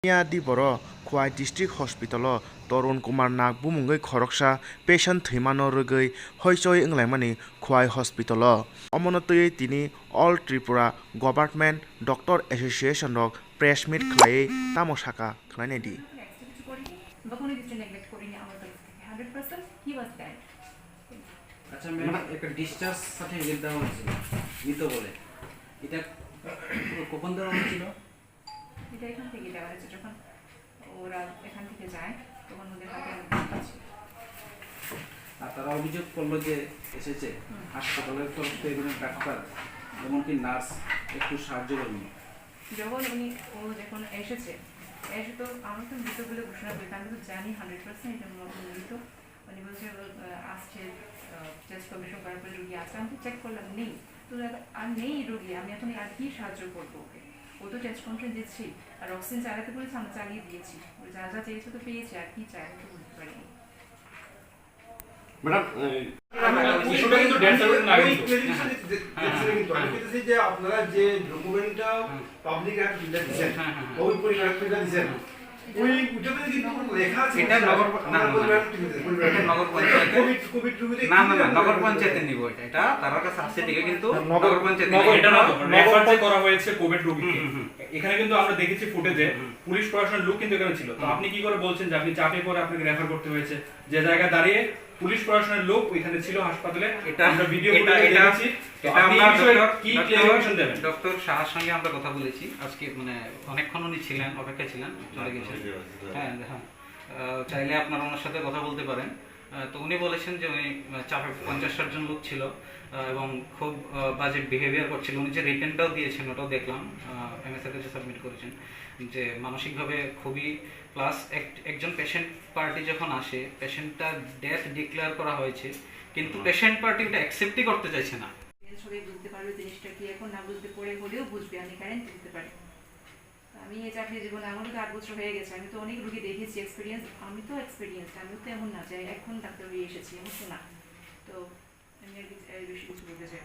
Di boro Khowai District Hospital Torun Kumar Nak bumungoi khoroksa patient thwima no rwgui hoisoi wnglaimani Khowai Hospital omonotoi tini All Tripura Government Doctor Association rok press meet khlai tamo saka khlainai di আচ্ছা ma'am একটা discharge certificate দেওয়া হয়েছিল নিতে বলে এটা কখন দেওয়া হয়েছিল? এটা এখান থেকে দেওয়া হয়েছে, যখন ওরা এখান থেকে যায় তখন ওদের হাতে আছে। আর তারা অভিযোগ করলো যে এসেছে হাসপাতালের তরফ থেকে একজন ডাক্তার এমনকি নার্স একটু সাহায্য করেনি। যখন যখন এসে তো আমরা তো মৃত বলে ঘোষণা করি, আমি তো জানি 100% এটা মৃত। উনি বলছে আসছে চেস্ট কমিশন করার পরে রুগী আসছে, আমি তো চেক করলাম নেই, তো আর নেই রুগী, আমি এখন আর কি সাহায্য করবো ওকে? ও তো চেস্ট কমিশন দিচ্ছি আর অক্সিজেন চালাতে বলেছে, আমরা চালিয়ে দিয়েছি, যা যা চেয়েছে তো পেয়েছি, আর কি চাই আমি তো বলতে পারিনি। ম্যাডাম ইস্যুটা কিন্তু ড্যান্সারের না কিন্তু আমি বলতেছি যে আপনারা যে ডকুমেন্টটা পাবলিক অ্যাক্ট দিয়েছেন ওই পরিকল্পনা দিয়েছেন ওই উঠতে কিন্তু লেখা আছে এটা নগর এটা নগর পঞ্চায়েত কোভিড রুগীদের না নগর পঞ্চায়েতে নিব এটা তার কাছে আছে ঠিক কিন্তু নগর পঞ্চায়েতে এটা না রেফার যে করা হয়েছে কোভিড রোগীকে এখানে কিন্তু আমরা দেখেছি ফুটেজে পুলিশ প্রশাসনের লোক কিন্তু এখানে ছিল। তো আপনি কি করে বলছেন যে আপনি চাপে পড়ে আপনাকে রেফার করতে হয়েছে? যে জায়গায় দাঁড়িয়ে পুলিশ প্রশাসনের লোক ওইখানে ছিল হাসপাতালে, এটা আমরা ভিডিও ফুটেজে দেখেছি। তো আপনি এই বিষয়ে কি ক্লিয়ারিফিকেশন দেবেন? ডক্টর শাহর সঙ্গে আমরা কথা বলেছি আজকে, মানে অনেকক্ষণ উনি ছিলেন, অপেক্ষা ছিলেন, চলে গেছেন। হ্যাঁ হ্যাঁ চাইলে আপনারা ওনার সাথে কথা বলতে পারেন। তো উনি বলেছেন যে উনি চাপে 50-60 জন লোক ছিল এবং খুব বাজে বিহেভিয়ার করছিল। উনি যে রিটেনটাও দিয়েছেন ওটাও দেখলাম, এমএসএর কাছে সাবমিট করেছেন, যে মানসিকভাবে খুবই প্লাস একজন পেশেন্ট পার্টি যখন আসে, পেশেন্টটা ডেথ ডিক্লেয়ার করা হয়েছে কিন্তু পেশেন্ট পার্টি ওটা অ্যাকসেপ্টই করতে চাইছে না। সবাই বুঝতে পারবে জিনিসটা কি, এখন না বুঝতে পড়ে হলেও বুঝবে, আমি গ্যারেন্টি দিতে পারি। আমি এই চাকরি জীবনে আমারও তো 8 বছর হয়ে গেছে, আমি তো অনেক রুগী দেখেছি, এক্সপিরিয়েন্স, আমি তো এমন না যে এখন ডাক্তার হয়ে এসেছি, এমন তো না। তো আমি আর বেশি কিছু বলতে চাই।